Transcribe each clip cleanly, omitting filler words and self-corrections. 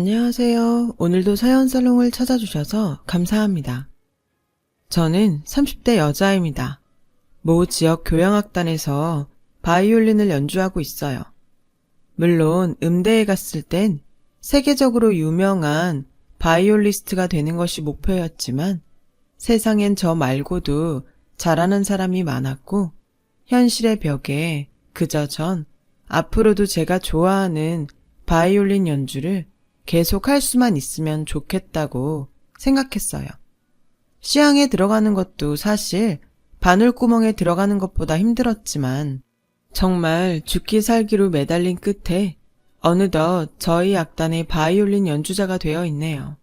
안녕하세요. 오늘도 사연살롱을 찾아주셔서 감사합니다. 저는 30대 여자입니다. 모 지역 교향악단에서 바이올린을 연주하고 있어요. 물론 음대에 갔을 땐 세계적으로 유명한 바이올리스트가 되는 것이 목표였지만 세상엔 저 말고도 잘하는 사람이 많았고 현실의 벽에 그저 전 앞으로도 제가 좋아하는 바이올린 연주를 계속 할 수만 있으면 좋겠다고 생각했어요. 시향에 들어가는 것도 사실 바늘구멍에 들어가는 것보다 힘들었지만 정말 죽기 살기로 매달린 끝에 어느덧 저희 악단의 바이올린 연주자가 되어 있네요.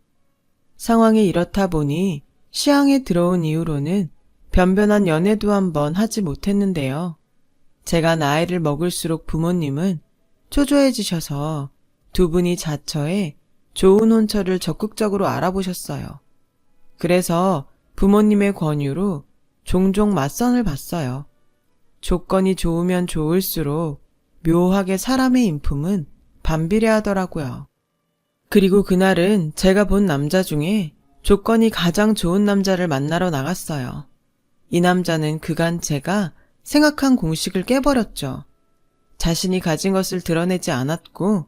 상황이 이렇다 보니 시향에 들어온 이후로는 변변한 연애도 한번 하지 못했는데요. 제가 나이를 먹을수록 부모님은 초조해지셔서 두 분이 자처해 좋은 혼처를 적극적으로 알아보셨어요. 그래서 부모님의 권유로 종종 맞선을 봤어요. 조건이 좋으면 좋을수록 묘하게 사람의 인품은 반비례하더라고요. 그리고 그날은 제가 본 남자 중에 조건이 가장 좋은 남자를 만나러 나갔어요. 이 남자는 그간 제가 생각한 공식을 깨버렸죠. 자신이 가진 것을 드러내지 않았고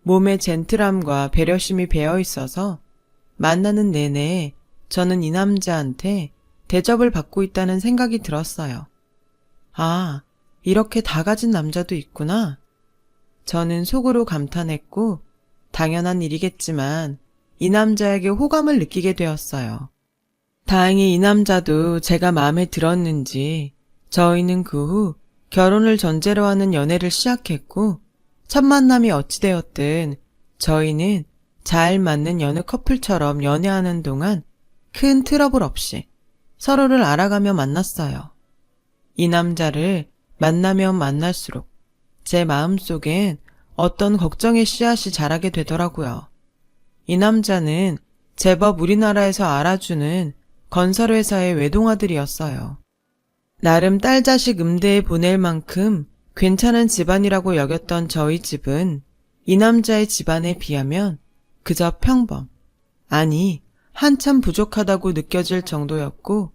몸에 젠틀함과 배려심이 배어 있어서 만나는 내내 저는 이 남자한테 대접을 받고 있다는 생각이 들었어요. 아, 이렇게 다 가진 남자도 있구나. 저는 속으로 감탄했고 당연한 일이겠지만 이 남자에게 호감을 느끼게 되었어요. 다행히 이 남자도 제가 마음에 들었는지 저희는 그 후 결혼을 전제로 하는 연애를 시작했고 첫 만남이 어찌되었든 저희는 잘 맞는 여느 커플처럼 연애하는 동안 큰 트러블 없이 서로를 알아가며 만났어요. 이 남자를 만나면 만날수록 제 마음속엔 어떤 걱정의 씨앗이 자라게 되더라고요. 이 남자는 제법 우리나라에서 알아주는 건설회사의 외동아들이었어요. 나름 딸 자식 음대에 보낼 만큼 괜찮은 집안이라고 여겼던 저희 집은 이 남자의 집안에 비하면 그저 평범, 아니 한참 부족하다고 느껴질 정도였고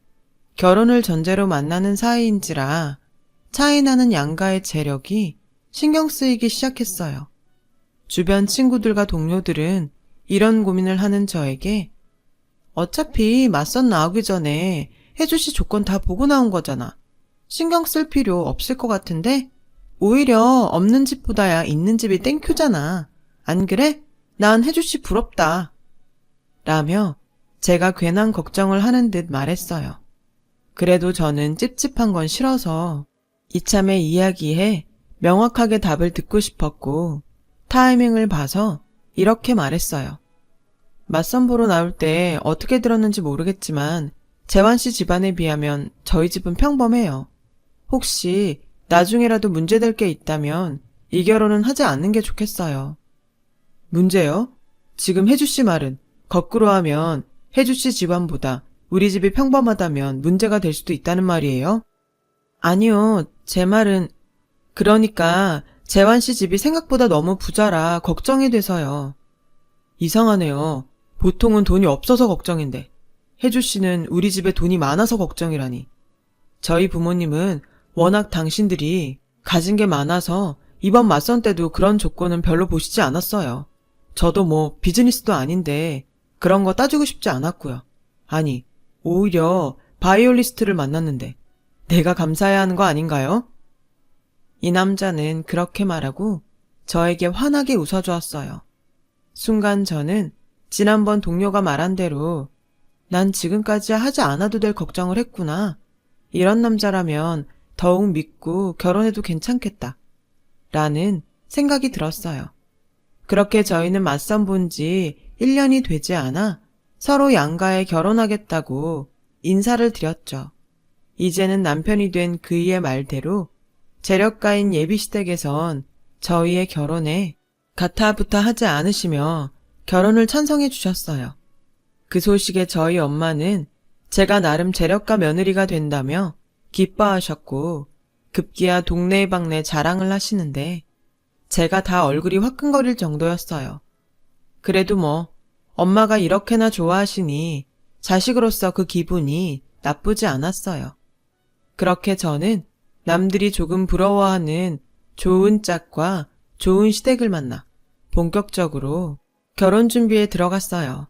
결혼을 전제로 만나는 사이인지라 차이나는 양가의 재력이 신경 쓰이기 시작했어요. 주변 친구들과 동료들은 이런 고민을 하는 저에게 어차피 맞선 나오기 전에 혜주씨 조건 다 보고 나온 거잖아. 신경 쓸 필요 없을 것 같은데? 오히려 없는 집보다야 있는 집이 땡큐잖아. 안 그래? 난 혜주씨 부럽다. 라며 제가 괜한 걱정을 하는 듯 말했어요. 그래도 저는 찝찝한 건 싫어서 이참에 이야기해 명확하게 답을 듣고 싶었고 타이밍을 봐서 이렇게 말했어요. 맞선 보러 나올 때 어떻게 들었는지 모르겠지만 재환 씨 집안에 비하면 저희 집은 평범해요. 혹시 나중에라도 문제될 게 있다면 이 결혼은 하지 않는 게 좋겠어요. 문제요? 지금 혜주 씨 말은 거꾸로 하면 혜주 씨 집안보다 우리 집이 평범하다면 문제가 될 수도 있다는 말이에요? 아니요, 제 말은 그러니까 재환 씨 집이 생각보다 너무 부자라 걱정이 돼서요. 이상하네요. 보통은 돈이 없어서 걱정인데 혜주 씨는 우리 집에 돈이 많아서 걱정이라니. 저희 부모님은 워낙 당신들이 가진 게 많아서 이번 맞선 때도 그런 조건은 별로 보시지 않았어요. 저도 뭐 비즈니스도 아닌데 그런 거 따지고 싶지 않았고요. 아니, 오히려 바이올리스트를 만났는데 내가 감사해야 하는 거 아닌가요? 이 남자는 그렇게 말하고 저에게 환하게 웃어주었어요. 순간 저는 지난번 동료가 말한 대로 난 지금까지 하지 않아도 될 걱정을 했구나. 이런 남자라면 더욱 믿고 결혼해도 괜찮겠다. 라는 생각이 들었어요. 그렇게 저희는 맞선 본 지 1년이 되지 않아 서로 양가에 결혼하겠다고 인사를 드렸죠. 이제는 남편이 된 그이의 말대로 재력가인 예비시댁에선 저희의 결혼에 가타부타 하지 않으시며 결혼을 찬성해 주셨어요. 그 소식에 저희 엄마는 제가 나름 재력가 며느리가 된다며 기뻐하셨고 급기야 동네방네 자랑을 하시는데 제가 다 얼굴이 화끈거릴 정도였어요. 그래도 뭐 엄마가 이렇게나 좋아하시니 자식으로서 그 기분이 나쁘지 않았어요. 그렇게 저는 남들이 조금 부러워하는 좋은 짝과 좋은 시댁을 만나 본격적으로 결혼 준비에 들어갔어요.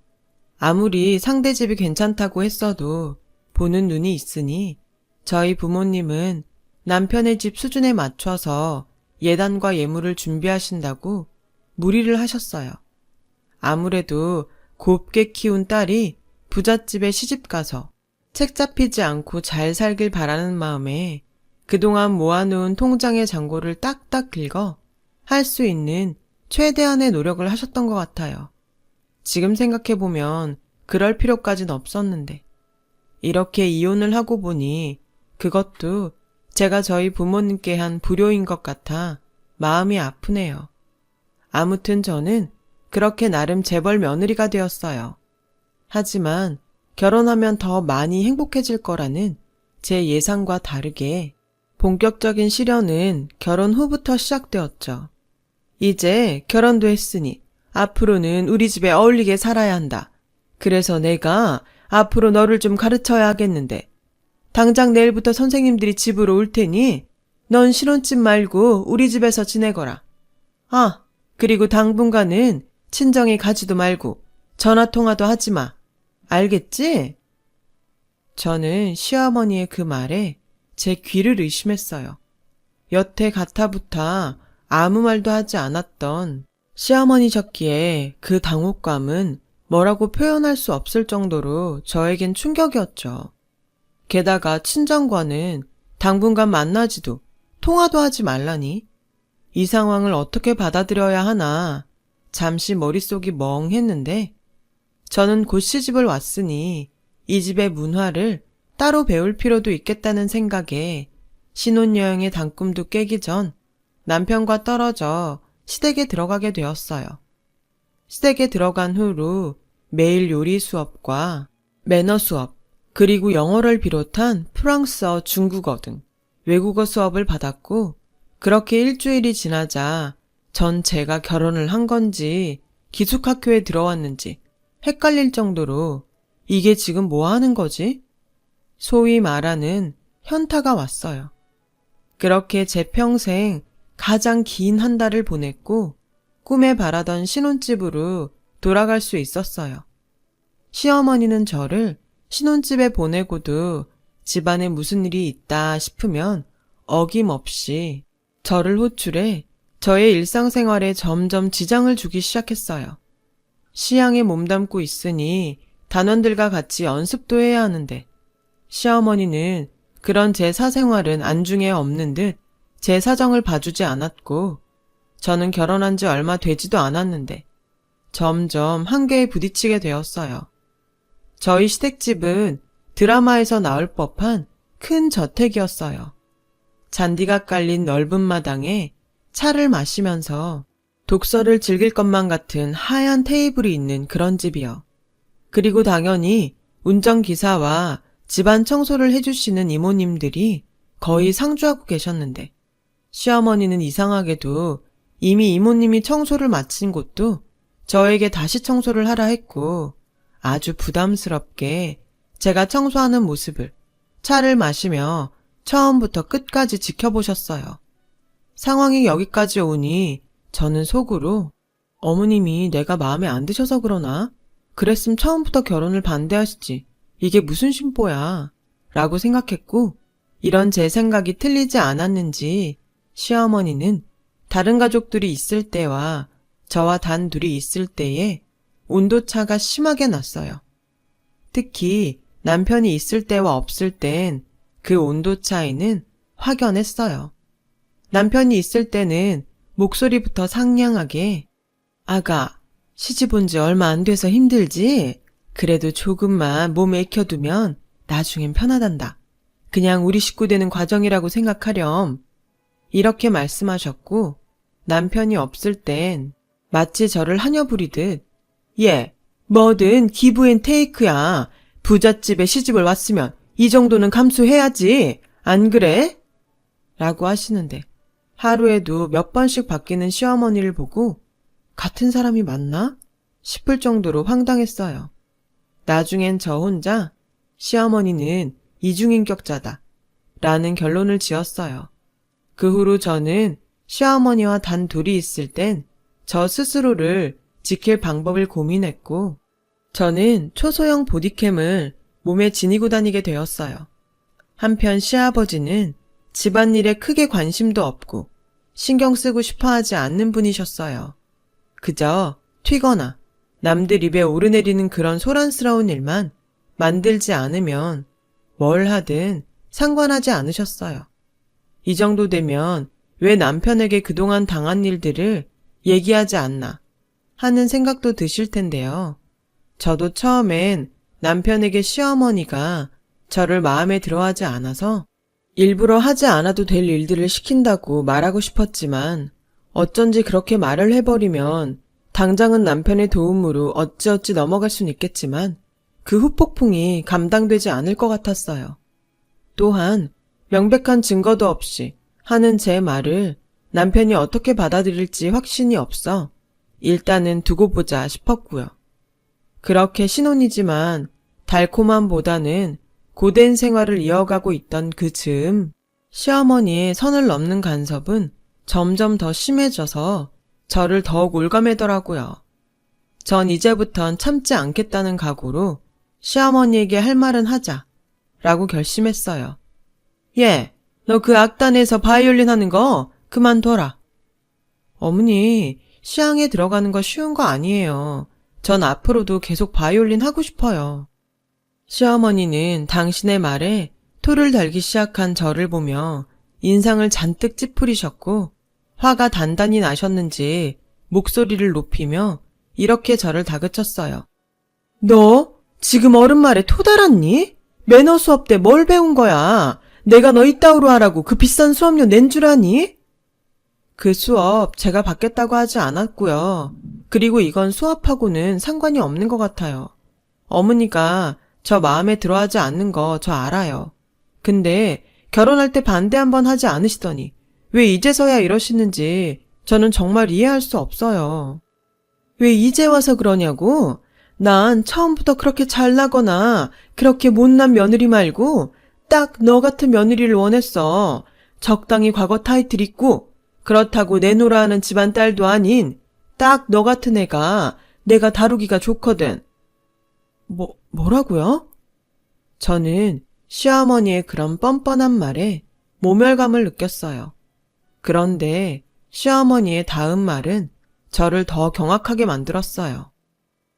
아무리 상대 집이 괜찮다고 했어도 보는 눈이 있으니 저희 부모님은 남편의 집 수준에 맞춰서 예단과 예물을 준비하신다고 무리를 하셨어요. 아무래도 곱게 키운 딸이 부잣집에 시집가서 책 잡히지 않고 잘 살길 바라는 마음에 그동안 모아놓은 통장의 잔고를 딱딱 긁어 할 수 있는 최대한의 노력을 하셨던 것 같아요. 지금 생각해보면 그럴 필요까진 없었는데 이렇게 이혼을 하고 보니 그것도 제가 저희 부모님께 한 불효인 것 같아 마음이 아프네요. 아무튼 저는 그렇게 나름 재벌 며느리가 되었어요. 하지만 결혼하면 더 많이 행복해질 거라는 제 예상과 다르게 본격적인 시련은 결혼 후부터 시작되었죠. 이제 결혼도 했으니 앞으로는 우리 집에 어울리게 살아야 한다. 그래서 내가 앞으로 너를 좀 가르쳐야 하겠는데 당장 내일부터 선생님들이 집으로 올 테니 넌 신혼집 말고 우리 집에서 지내거라. 아, 그리고 당분간은 친정에 가지도 말고 전화통화도 하지 마. 알겠지? 저는 시어머니의 그 말에 제 귀를 의심했어요. 여태 가타부타 아무 말도 하지 않았던 시어머니셨기에 그 당혹감은 뭐라고 표현할 수 없을 정도로 저에겐 충격이었죠. 게다가 친정과는 당분간 만나지도 통화도 하지 말라니 이 상황을 어떻게 받아들여야 하나 잠시 머릿속이 멍했는데 저는 곧 시집을 왔으니 이 집의 문화를 따로 배울 필요도 있겠다는 생각에 신혼여행의 단꿈도 깨기 전 남편과 떨어져 시댁에 들어가게 되었어요. 시댁에 들어간 후로 매일 요리 수업과 매너 수업, 그리고 영어를 비롯한 프랑스어, 중국어 등 외국어 수업을 받았고 그렇게 일주일이 지나자 전 제가 결혼을 한 건지 기숙학교에 들어왔는지 헷갈릴 정도로 이게 지금 뭐 하는 거지? 소위 말하는 현타가 왔어요. 그렇게 제 평생 가장 긴 한 달을 보냈고 꿈에 바라던 신혼집으로 돌아갈 수 있었어요. 시어머니는 저를 신혼집에 보내고도 집안에 무슨 일이 있다 싶으면 어김없이 저를 호출해 저의 일상생활에 점점 지장을 주기 시작했어요. 시향에 몸담고 있으니 단원들과 같이 연습도 해야 하는데 시어머니는 그런 제 사생활은 안중에 없는 듯 제 사정을 봐주지 않았고 저는 결혼한 지 얼마 되지도 않았는데 점점 한계에 부딪히게 되었어요. 저희 시댁집은 드라마에서 나올 법한 큰 저택이었어요. 잔디가 깔린 넓은 마당에 차를 마시면서 독서를 즐길 것만 같은 하얀 테이블이 있는 그런 집이요. 그리고 당연히 운전기사와 집안 청소를 해주시는 이모님들이 거의 상주하고 계셨는데 시어머니는 이상하게도 이미 이모님이 청소를 마친 곳도 저에게 다시 청소를 하라 했고 아주 부담스럽게 제가 청소하는 모습을 차를 마시며 처음부터 끝까지 지켜보셨어요. 상황이 여기까지 오니 저는 속으로 어머님이 내가 마음에 안 드셔서 그러나? 그랬으면 처음부터 결혼을 반대하시지. 이게 무슨 심보야? 라고 생각했고 이런 제 생각이 틀리지 않았는지 시어머니는 다른 가족들이 있을 때와 저와 단 둘이 있을 때에 온도차가 심하게 났어요. 특히 남편이 있을 때와 없을 땐 그 온도 차이는 확연했어요. 남편이 있을 때는 목소리부터 상냥하게 아가, 시집 온 지 얼마 안 돼서 힘들지? 그래도 조금만 몸에 익혀두면 나중엔 편하단다. 그냥 우리 식구 되는 과정이라고 생각하렴. 이렇게 말씀하셨고 남편이 없을 땐 마치 저를 하녀 부리듯 예, 뭐든 기브 앤 테이크야. 부잣집에 시집을 왔으면 이 정도는 감수해야지. 안 그래? 라고 하시는데 하루에도 몇 번씩 바뀌는 시어머니를 보고 같은 사람이 맞나? 싶을 정도로 황당했어요. 나중엔 저 혼자 시어머니는 이중인격자다 라는 결론을 지었어요. 그 후로 저는 시어머니와 단 둘이 있을 땐 저 스스로를 지킬 방법을 고민했고, 저는 초소형 보디캠을 몸에 지니고 다니게 되었어요. 한편 시아버지는 집안일에 크게 관심도 없고 신경 쓰고 싶어 하지 않는 분이셨어요. 그저 튀거나 남들 입에 오르내리는 그런 소란스러운 일만 만들지 않으면 뭘 하든 상관하지 않으셨어요. 이 정도 되면 왜 남편에게 그동안 당한 일들을 얘기하지 않나 하는 생각도 드실 텐데요. 저도 처음엔 남편에게 시어머니가 저를 마음에 들어하지 않아서 일부러 하지 않아도 될 일들을 시킨다고 말하고 싶었지만 어쩐지 그렇게 말을 해버리면 당장은 남편의 도움으로 어찌어찌 넘어갈 순 있겠지만 그 후폭풍이 감당되지 않을 것 같았어요. 또한 명백한 증거도 없이 하는 제 말을 남편이 어떻게 받아들일지 확신이 없어 일단은 두고 보자 싶었고요. 그렇게 신혼이지만 달콤함보다는 고된 생활을 이어가고 있던 그 즈음 시어머니의 선을 넘는 간섭은 점점 더 심해져서 저를 더욱 올가매더라고요. 전 이제부턴 참지 않겠다는 각오로 시어머니에게 할 말은 하자 라고 결심했어요. 예, 너 그 악단에서 바이올린 하는 거 그만둬라. 어머니, 시향에 들어가는 거 쉬운 거 아니에요. 전 앞으로도 계속 바이올린 하고 싶어요. 시어머니는 당신의 말에 토를 달기 시작한 저를 보며 인상을 잔뜩 찌푸리셨고 화가 단단히 나셨는지 목소리를 높이며 이렇게 저를 다그쳤어요. 너 지금 어른 말에 토 달았니? 매너 수업 때 뭘 배운 거야? 내가 너 이따위로 하라고 그 비싼 수업료 낸 줄 아니? 그 수업 제가 받겠다고 하지 않았고요. 그리고 이건 수업하고는 상관이 없는 것 같아요. 어머니가 저 마음에 들어하지 않는 거 저 알아요. 근데 결혼할 때 반대 한번 하지 않으시더니 왜 이제서야 이러시는지 저는 정말 이해할 수 없어요. 왜 이제 와서 그러냐고? 난 처음부터 그렇게 잘나거나 그렇게 못난 며느리 말고 딱 너 같은 며느리를 원했어. 적당히 과거 타이틀 있고 그렇다고 내놓으라 하는 집안 딸도 아닌 딱 너 같은 애가 내가 다루기가 좋거든. 뭐라고요? 저는 시어머니의 그런 뻔뻔한 말에 모멸감을 느꼈어요. 그런데 시어머니의 다음 말은 저를 더 경악하게 만들었어요.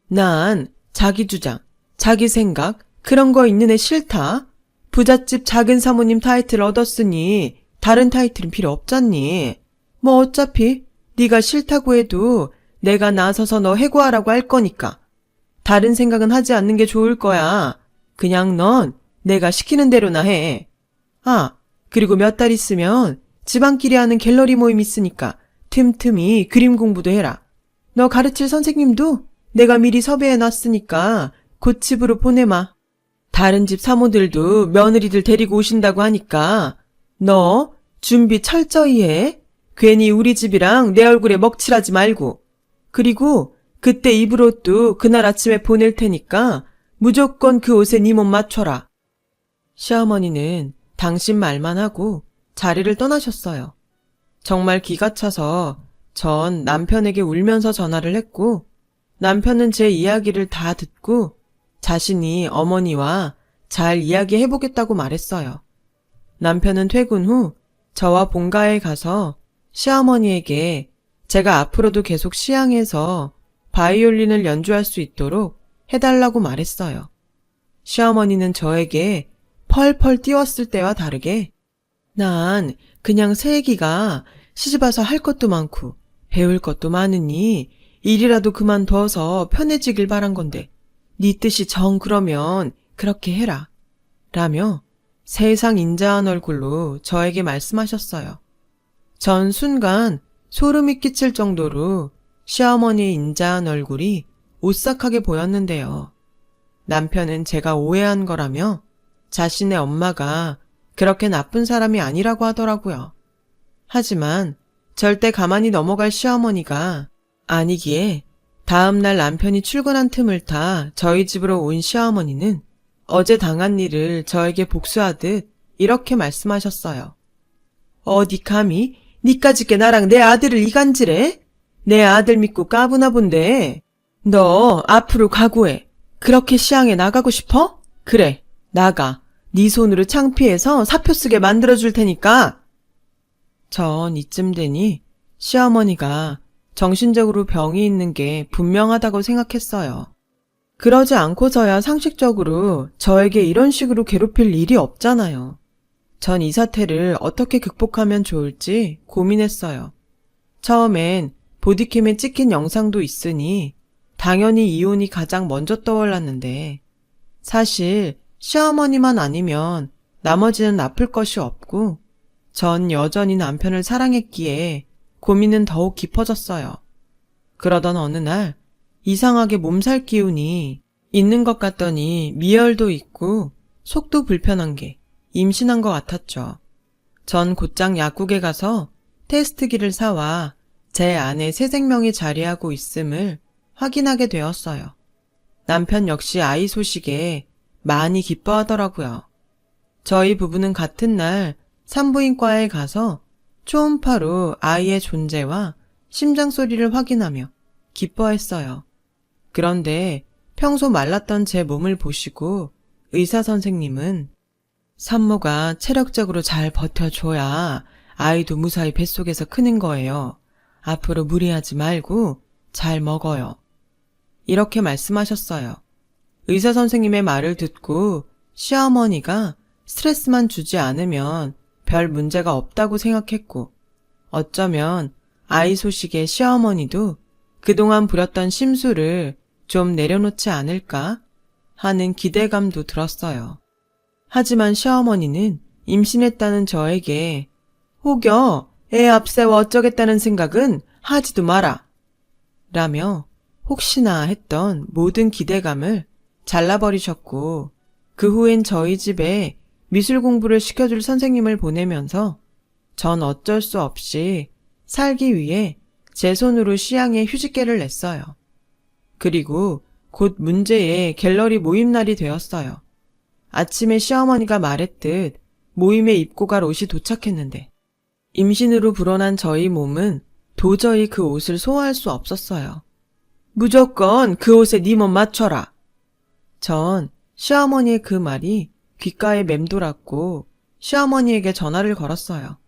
난 자기 주장, 자기 생각 그런 거 있는 애 싫다. 부잣집 작은 사모님 타이틀 얻었으니 다른 타이틀은 필요 없잖니. 뭐 어차피 네가 싫다고 해도 내가 나서서 너 해고하라고 할 거니까. 다른 생각은 하지 않는 게 좋을 거야. 그냥 넌 내가 시키는 대로나 해. 아, 그리고 몇 달 있으면 집안끼리 하는 갤러리 모임 있으니까 틈틈이 그림 공부도 해라. 너 가르칠 선생님도 내가 미리 섭외해놨으니까 곧 집으로 보내마. 다른 집 사모들도 며느리들 데리고 오신다고 하니까 너 준비 철저히 해. 괜히 우리 집이랑 내 얼굴에 먹칠하지 말고. 그리고 그때 입을 옷도 그날 아침에 보낼 테니까 무조건 그 옷에 네 몸 맞춰라. 시어머니는 당신 말만 하고 자리를 떠나셨어요. 정말 기가 차서 전 남편에게 울면서 전화를 했고 남편은 제 이야기를 다 듣고 자신이 어머니와 잘 이야기해보겠다고 말했어요. 남편은 퇴근 후 저와 본가에 가서 시어머니에게 제가 앞으로도 계속 시향해서 바이올린을 연주할 수 있도록 해달라고 말했어요. 시어머니는 저에게 펄펄 뛰었을 때와 다르게 난 그냥 새애기가 시집와서 할 것도 많고 배울 것도 많으니 일이라도 그만둬서 편해지길 바란 건데 네 뜻이 정 그러면 그렇게 해라 라며 세상 인자한 얼굴로 저에게 말씀하셨어요. 전 순간 소름이 끼칠 정도로 시어머니의 인자한 얼굴이 오싹하게 보였는데요. 남편은 제가 오해한 거라며 자신의 엄마가 그렇게 나쁜 사람이 아니라고 하더라고요. 하지만 절대 가만히 넘어갈 시어머니가 아니기에 다음날 남편이 출근한 틈을 타 저희 집으로 온 시어머니는 어제 당한 일을 저에게 복수하듯 이렇게 말씀하셨어요. 어디 감히 니까짓게 나랑 내 아들을 이간질해? 내 아들 믿고 까부나 본데. 너 앞으로 각오해. 그렇게 시향에 나가고 싶어? 그래, 나가. 네 손으로 창피해서 사표 쓰게 만들어줄 테니까. 전 이쯤 되니 시어머니가 정신적으로 병이 있는 게 분명하다고 생각했어요. 그러지 않고서야 상식적으로 저에게 이런 식으로 괴롭힐 일이 없잖아요. 전 이 사태를 어떻게 극복하면 좋을지 고민했어요. 처음엔 보디캠에 찍힌 영상도 있으니 당연히 이혼이 가장 먼저 떠올랐는데 사실 시어머니만 아니면 나머지는 아플 것이 없고 전 여전히 남편을 사랑했기에 고민은 더욱 깊어졌어요. 그러던 어느 날 이상하게 몸살 기운이 있는 것 같더니 미열도 있고 속도 불편한 게 임신한 것 같았죠. 전 곧장 약국에 가서 테스트기를 사와 제 안에 새 생명이 자리하고 있음을 확인하게 되었어요. 남편 역시 아이 소식에 많이 기뻐하더라고요. 저희 부부는 같은 날 산부인과에 가서 초음파로 아이의 존재와 심장 소리를 확인하며 기뻐했어요. 그런데 평소 말랐던 제 몸을 보시고 의사 선생님은 산모가 체력적으로 잘 버텨줘야 아이도 무사히 뱃속에서 크는 거예요. 앞으로 무리하지 말고 잘 먹어요. 이렇게 말씀하셨어요. 의사 선생님의 말을 듣고 시어머니가 스트레스만 주지 않으면 별 문제가 없다고 생각했고 어쩌면 아이 소식에 시어머니도 그동안 부렸던 심술을 좀 내려놓지 않을까 하는 기대감도 들었어요. 하지만 시어머니는 임신했다는 저에게 혹여 애 앞세워 어쩌겠다는 생각은 하지도 마라 라며 혹시나 했던 모든 기대감을 잘라버리셨고 그 후엔 저희 집에 미술 공부를 시켜줄 선생님을 보내면서 전 어쩔 수 없이 살기 위해 제 손으로 시향에 휴직계를 냈어요. 그리고 곧 문제의 갤러리 모임 날이 되었어요. 아침에 시어머니가 말했듯 모임에 입고 갈 옷이 도착했는데 임신으로 불어난 저희 몸은 도저히 그 옷을 소화할 수 없었어요. 무조건 그 옷에 네 몸 맞춰라. 전 시어머니의 그 말이 귓가에 맴돌았고 시어머니에게 전화를 걸었어요.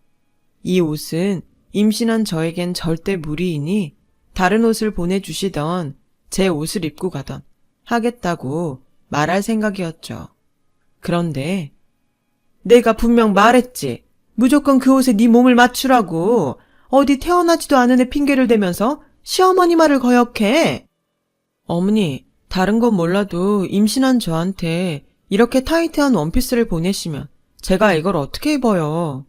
이 옷은 임신한 저에겐 절대 무리이니 다른 옷을 보내주시던 제 옷을 입고 가던 하겠다고 말할 생각이었죠. 그런데 내가 분명 말했지. 무조건 그 옷에 네 몸을 맞추라고. 어디 태어나지도 않은 애 핑계를 대면서 시어머니 말을 거역해. 어머니, 다른 건 몰라도 임신한 저한테 이렇게 타이트한 원피스를 보내시면 제가 이걸 어떻게 입어요?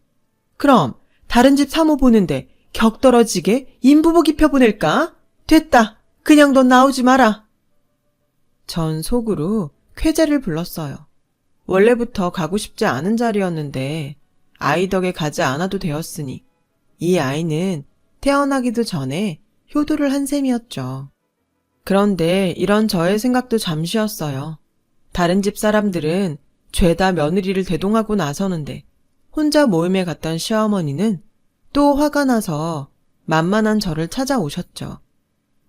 그럼 다른 집 사모 보는데 격 떨어지게 인부복 입혀보낼까? 됐다. 그냥 넌 나오지 마라. 전 속으로 쾌재를 불렀어요. 원래부터 가고 싶지 않은 자리였는데 아이 덕에 가지 않아도 되었으니 이 아이는 태어나기도 전에 효도를 한 셈이었죠. 그런데 이런 저의 생각도 잠시였어요. 다른 집 사람들은 죄다 며느리를 대동하고 나서는데 혼자 모임에 갔던 시어머니는 또 화가 나서 만만한 저를 찾아오셨죠.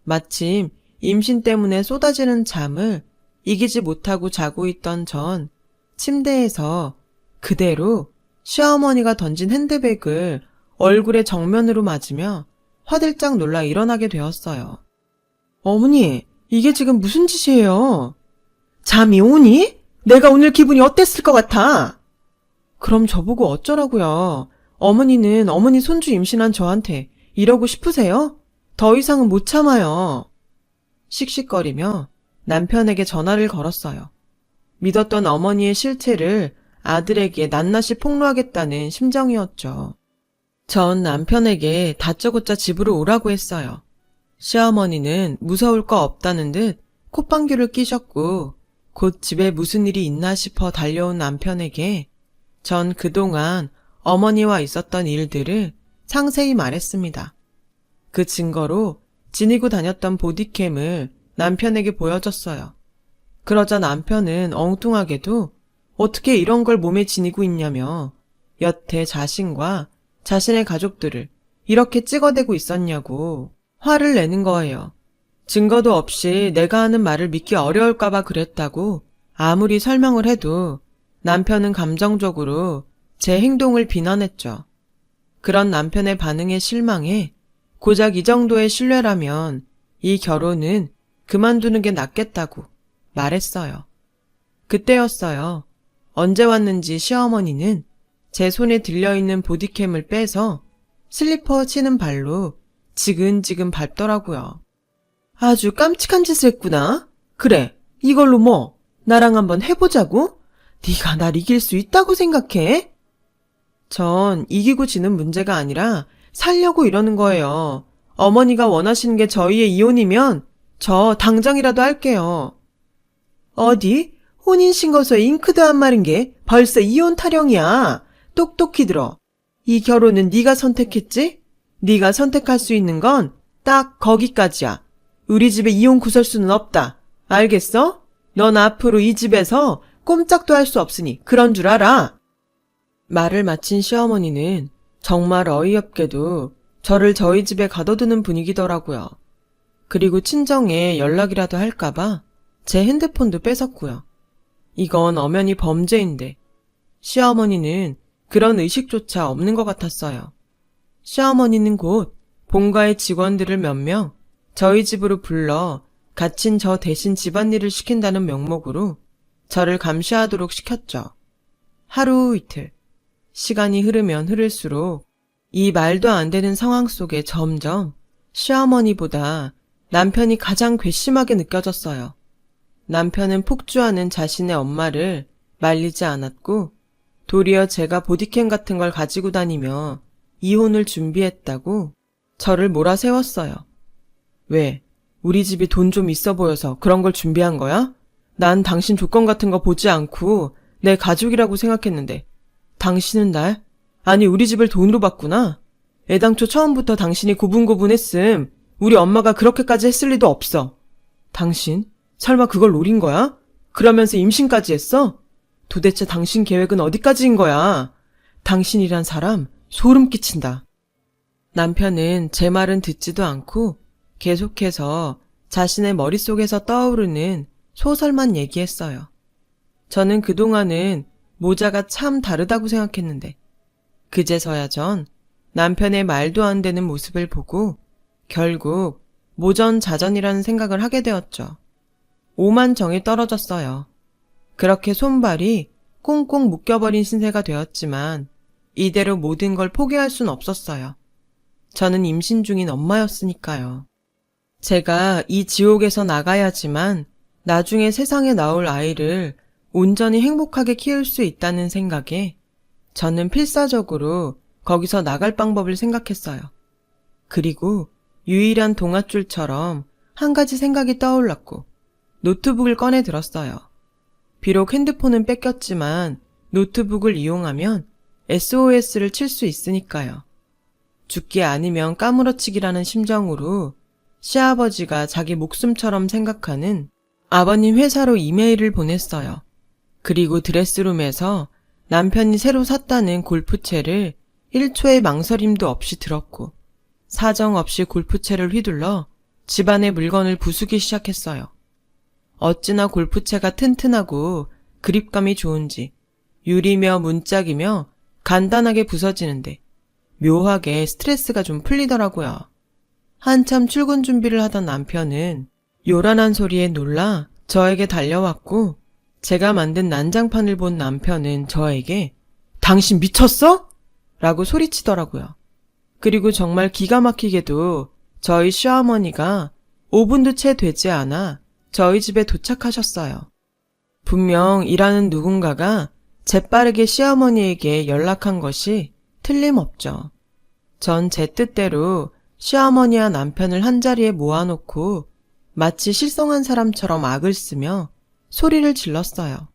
마침 임신 때문에 쏟아지는 잠을 이기지 못하고 자고 있던 전 침대에서 그대로 시어머니가 던진 핸드백을 얼굴에 정면으로 맞으며 화들짝 놀라 일어나게 되었어요. 어머니, 이게 지금 무슨 짓이에요? 잠이 오니? 내가 오늘 기분이 어땠을 것 같아? 그럼 저보고 어쩌라고요? 어머니는 어머니 손주 임신한 저한테 이러고 싶으세요? 더 이상은 못 참아요. 씩씩거리며 남편에게 전화를 걸었어요. 믿었던 어머니의 실체를 아들에게 낱낱이 폭로하겠다는 심정이었죠. 전 남편에게 다짜고짜 집으로 오라고 했어요. 시어머니는 무서울 거 없다는 듯 콧방귀를 끼셨고 곧 집에 무슨 일이 있나 싶어 달려온 남편에게 전 그동안 어머니와 있었던 일들을 상세히 말했습니다. 그 증거로 지니고 다녔던 보디캠을 남편에게 보여줬어요. 그러자 남편은 엉뚱하게도 어떻게 이런 걸 몸에 지니고 있냐며 여태 자신과 자신의 가족들을 이렇게 찍어대고 있었냐고 화를 내는 거예요. 증거도 없이 내가 하는 말을 믿기 어려울까봐 그랬다고 아무리 설명을 해도 남편은 감정적으로 제 행동을 비난했죠. 그런 남편의 반응에 실망해 고작 이 정도의 신뢰라면 이 결혼은 그만두는 게 낫겠다고 말했어요. 그때였어요. 언제 왔는지 시어머니는 제 손에 들려있는 보디캠을 빼서 슬리퍼 치는 발로 지근지근 밟더라고요. 아주 깜찍한 짓을 했구나. 그래, 이걸로 뭐 나랑 한번 해보자고? 네가 날 이길 수 있다고 생각해? 전 이기고 지는 문제가 아니라 살려고 이러는 거예요. 어머니가 원하시는 게 저희의 이혼이면 저 당장이라도 할게요. 어디? 혼인신고서에 잉크도 안 마른 게 벌써 이혼 타령이야. 똑똑히 들어. 이 결혼은 네가 선택했지? 네가 선택할 수 있는 건 딱 거기까지야. 우리 집에 이혼 구설수는 없다. 알겠어? 넌 앞으로 이 집에서 꼼짝도 할 수 없으니 그런 줄 알아. 말을 마친 시어머니는 정말 어이없게도 저를 저희 집에 가둬두는 분위기더라고요. 그리고 친정에 연락이라도 할까봐 제 핸드폰도 뺏었고요. 이건 엄연히 범죄인데 시어머니는 그런 의식조차 없는 것 같았어요. 시어머니는 곧 본가의 직원들을 몇 명 저희 집으로 불러 갇힌 저 대신 집안일을 시킨다는 명목으로 저를 감시하도록 시켰죠. 하루 이틀, 시간이 흐르면 흐를수록 이 말도 안 되는 상황 속에 점점 시어머니보다 남편이 가장 괘씸하게 느껴졌어요. 남편은 폭주하는 자신의 엄마를 말리지 않았고 도리어 제가 보디캠 같은 걸 가지고 다니며 이혼을 준비했다고 저를 몰아세웠어요. 왜? 우리 집이 돈 좀 있어 보여서 그런 걸 준비한 거야? 난 당신 조건 같은 거 보지 않고 내 가족이라고 생각했는데 당신은 날? 아니 우리 집을 돈으로 봤구나? 애당초 처음부터 당신이 고분고분했음 우리 엄마가 그렇게까지 했을 리도 없어. 당신? 설마 그걸 노린 거야? 그러면서 임신까지 했어? 도대체 당신 계획은 어디까지인 거야? 당신이란 사람 소름 끼친다. 남편은 제 말은 듣지도 않고 계속해서 자신의 머릿속에서 떠오르는 소설만 얘기했어요. 저는 그동안은 모자가 참 다르다고 생각했는데 그제서야 전 남편의 말도 안 되는 모습을 보고 결국 모전자전이라는 생각을 하게 되었죠. 오만정이 떨어졌어요. 그렇게 손발이 꽁꽁 묶여버린 신세가 되었지만 이대로 모든 걸 포기할 순 없었어요. 저는 임신 중인 엄마였으니까요. 제가 이 지옥에서 나가야지만 나중에 세상에 나올 아이를 온전히 행복하게 키울 수 있다는 생각에 저는 필사적으로 거기서 나갈 방법을 생각했어요. 그리고 유일한 동아줄처럼 한 가지 생각이 떠올랐고 노트북을 꺼내 들었어요. 비록 핸드폰은 뺏겼지만 노트북을 이용하면 SOS를 칠 수 있으니까요. 죽기 아니면 까무러치기라는 심정으로 시아버지가 자기 목숨처럼 생각하는 아버님 회사로 이메일을 보냈어요. 그리고 드레스룸에서 남편이 새로 샀다는 골프채를 1초의 망설임도 없이 들었고 사정없이 골프채를 휘둘러 집안의 물건을 부수기 시작했어요. 어찌나 골프채가 튼튼하고 그립감이 좋은지 유리며 문짝이며 간단하게 부서지는데 묘하게 스트레스가 좀 풀리더라고요. 한참 출근 준비를 하던 남편은 요란한 소리에 놀라 저에게 달려왔고 제가 만든 난장판을 본 남편은 저에게 당신 미쳤어? 라고 소리치더라고요. 그리고 정말 기가 막히게도 저희 시어머니가 5분도 채 되지 않아 저희 집에 도착하셨어요. 분명 일하는 누군가가 재빠르게 시어머니에게 연락한 것이 틀림없죠. 전 제 뜻대로 시어머니와 남편을 한자리에 모아놓고 마치 실성한 사람처럼 악을 쓰며 소리를 질렀어요.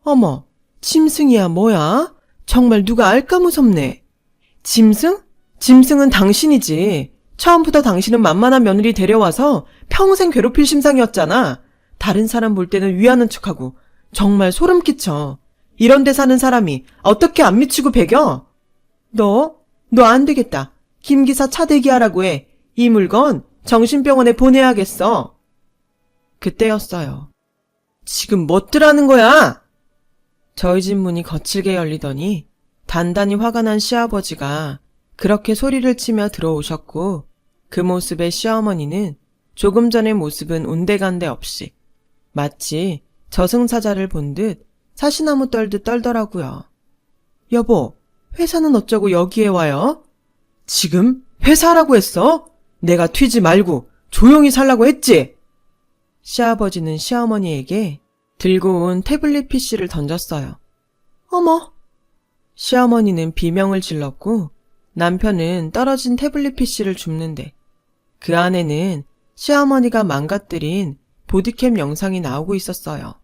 어머, 짐승이야 뭐야? 정말 누가 알까 무섭네. 짐승? 짐승은 당신이지. 처음부터 당신은 만만한 며느리 데려와서 평생 괴롭힐 심상이었잖아. 다른 사람 볼 때는 위하는 척하고 정말 소름 끼쳐. 이런 데 사는 사람이 어떻게 안 미치고 배겨? 너 안 되겠다. 김 기사 차 대기하라고 해. 이 물건 정신병원에 보내야겠어. 그때였어요. 지금 뭣들하는 거야? 저희 집 문이 거칠게 열리더니 단단히 화가 난 시아버지가 그렇게 소리를 치며 들어오셨고, 그 모습의 시어머니는 조금 전의 모습은 온데간데 없이 마치 저승사자를 본 듯 사시나무 떨듯 떨더라고요. 여보, 회사는 어쩌고 여기에 와요? 지금 회사라고 했어? 내가 튀지 말고 조용히 살라고 했지? 시아버지는 시어머니에게 들고 온 태블릿 PC를 던졌어요. 어머! 시어머니는 비명을 질렀고 남편은 떨어진 태블릿 PC를 줍는데 그 안에는 시어머니가 망가뜨린 보디캠 영상이 나오고 있었어요.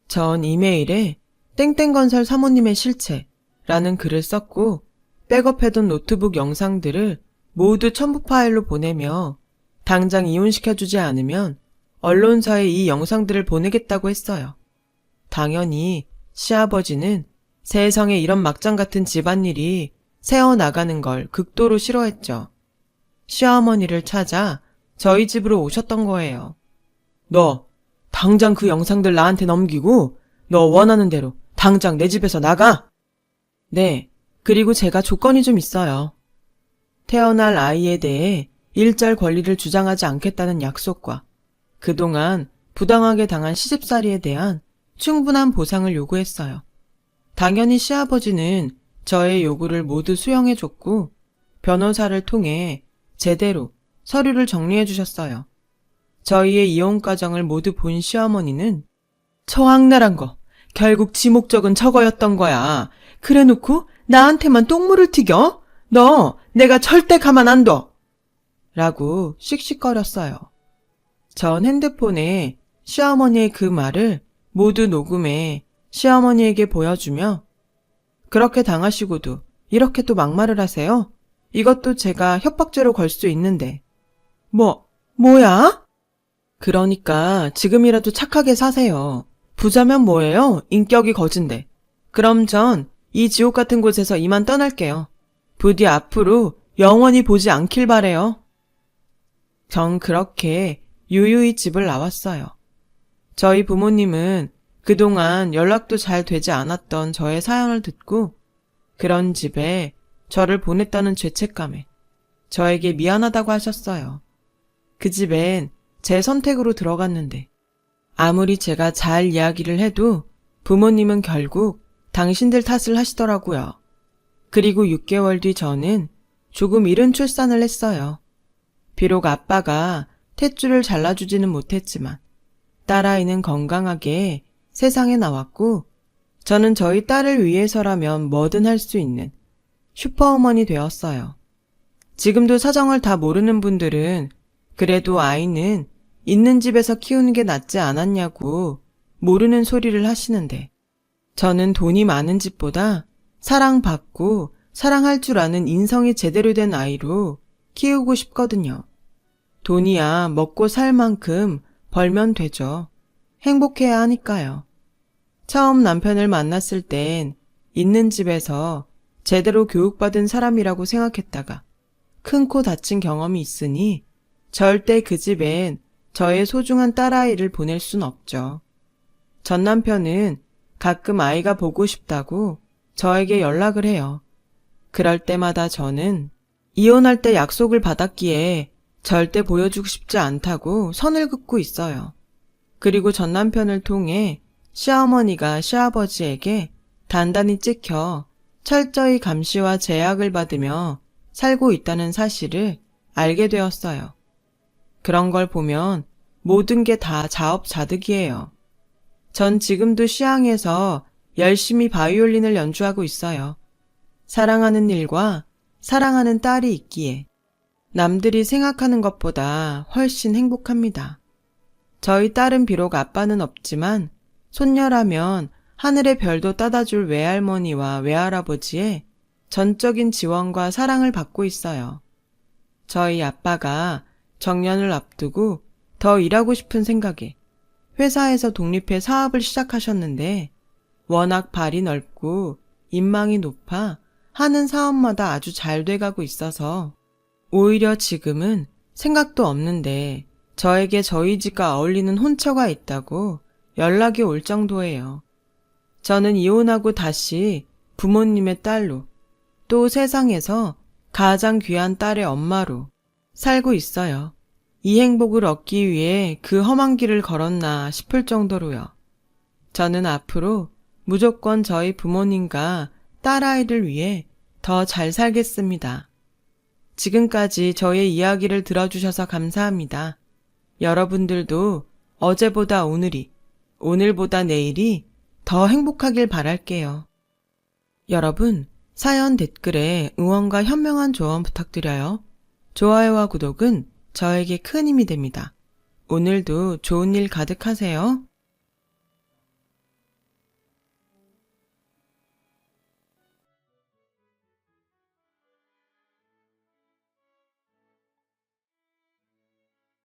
전 이메일에 땡땡건설 사모님의 실체라는 글을 썼고 백업해둔 노트북 영상들을 모두 첨부 파일로 보내며 당장 이혼시켜주지 않으면 언론사에 이 영상들을 보내겠다고 했어요. 당연히 시아버지는 세상에 이런 막장 같은 집안일이 새어나가는 걸 극도로 싫어했죠. 시어머니를 찾아 저희 집으로 오셨던 거예요. 너 당장 그 영상들 나한테 넘기고 너 원하는 대로 당장 내 집에서 나가! 네, 그리고 제가 조건이 좀 있어요. 태어날 아이에 대해 일절 권리를 주장하지 않겠다는 약속과 그동안 부당하게 당한 시집살이에 대한 충분한 보상을 요구했어요. 당연히 시아버지는 저의 요구를 모두 수용해줬고 변호사를 통해 제대로 서류를 정리해 주셨어요. 저희의 이혼 과정을 모두 본 시어머니는 처악랄한 거 결국 지 목적은 저거였던 거야. 그래놓고 나한테만 똥물을 튀겨? 너 내가 절대 가만 안 둬! 라고 씩씩거렸어요. 전 핸드폰에 시어머니의 그 말을 모두 녹음해 시어머니에게 보여주며 그렇게 당하시고도 이렇게 또 막말을 하세요? 이것도 제가 협박죄로 걸 수 있는데. 뭐야? 그러니까 지금이라도 착하게 사세요. 부자면 뭐예요? 인격이 거진데. 그럼 전 이 지옥 같은 곳에서 이만 떠날게요. 부디 앞으로 영원히 보지 않길 바래요. 전 그렇게 유유히 집을 나왔어요. 저희 부모님은 그동안 연락도 잘 되지 않았던 저의 사연을 듣고 그런 집에 저를 보냈다는 죄책감에 저에게 미안하다고 하셨어요. 그 집엔 제 선택으로 들어갔는데 아무리 제가 잘 이야기를 해도 부모님은 결국 당신들 탓을 하시더라고요. 그리고 6개월 뒤 저는 조금 이른 출산을 했어요. 비록 아빠가 탯줄을 잘라주지는 못했지만 딸아이는 건강하게 세상에 나왔고 저는 저희 딸을 위해서라면 뭐든 할 수 있는 슈퍼우먼이 되었어요. 지금도 사정을 다 모르는 분들은 그래도 아이는 있는 집에서 키우는 게 낫지 않았냐고 모르는 소리를 하시는데 저는 돈이 많은 집보다 사랑받고 사랑할 줄 아는 인성이 제대로 된 아이로 키우고 싶거든요. 돈이야 먹고 살 만큼 벌면 되죠. 행복해야 하니까요. 처음 남편을 만났을 땐 있는 집에서 제대로 교육받은 사람이라고 생각했다가 큰 코 다친 경험이 있으니 절대 그 집엔 저의 소중한 딸아이를 보낼 순 없죠. 전 남편은 가끔 아이가 보고 싶다고 저에게 연락을 해요. 그럴 때마다 저는 이혼할 때 약속을 받았기에 절대 보여주고 싶지 않다고 선을 긋고 있어요. 그리고 전 남편을 통해 시어머니가 시아버지에게 단단히 찍혀 철저히 감시와 제약을 받으며 살고 있다는 사실을 알게 되었어요. 그런 걸 보면 모든 게 다 자업자득이에요. 전 지금도 시향에서 열심히 바이올린을 연주하고 있어요. 사랑하는 일과 사랑하는 딸이 있기에 남들이 생각하는 것보다 훨씬 행복합니다. 저희 딸은 비록 아빠는 없지만 손녀라면 하늘의 별도 따다줄 외할머니와 외할아버지의 전적인 지원과 사랑을 받고 있어요. 저희 아빠가 정년을 앞두고 더 일하고 싶은 생각에 회사에서 독립해 사업을 시작하셨는데 워낙 발이 넓고 인망이 높아 하는 사업마다 아주 잘 돼가고 있어서 오히려 지금은 생각도 없는데 저에게 저희 집과 어울리는 혼처가 있다고 연락이 올 정도예요. 저는 이혼하고 다시 부모님의 딸로 또 세상에서 가장 귀한 딸의 엄마로 살고 있어요. 이 행복을 얻기 위해 그 험한 길을 걸었나 싶을 정도로요. 저는 앞으로 무조건 저희 부모님과 딸아이를 위해 더 잘 살겠습니다. 지금까지 저의 이야기를 들어주셔서 감사합니다. 여러분들도 어제보다 오늘이, 오늘보다 내일이 더 행복하길 바랄게요. 여러분, 사연 댓글에 응원과 현명한 조언 부탁드려요. 좋아요와 구독은 저에게 큰 힘이 됩니다. 오늘도 좋은 일 가득하세요.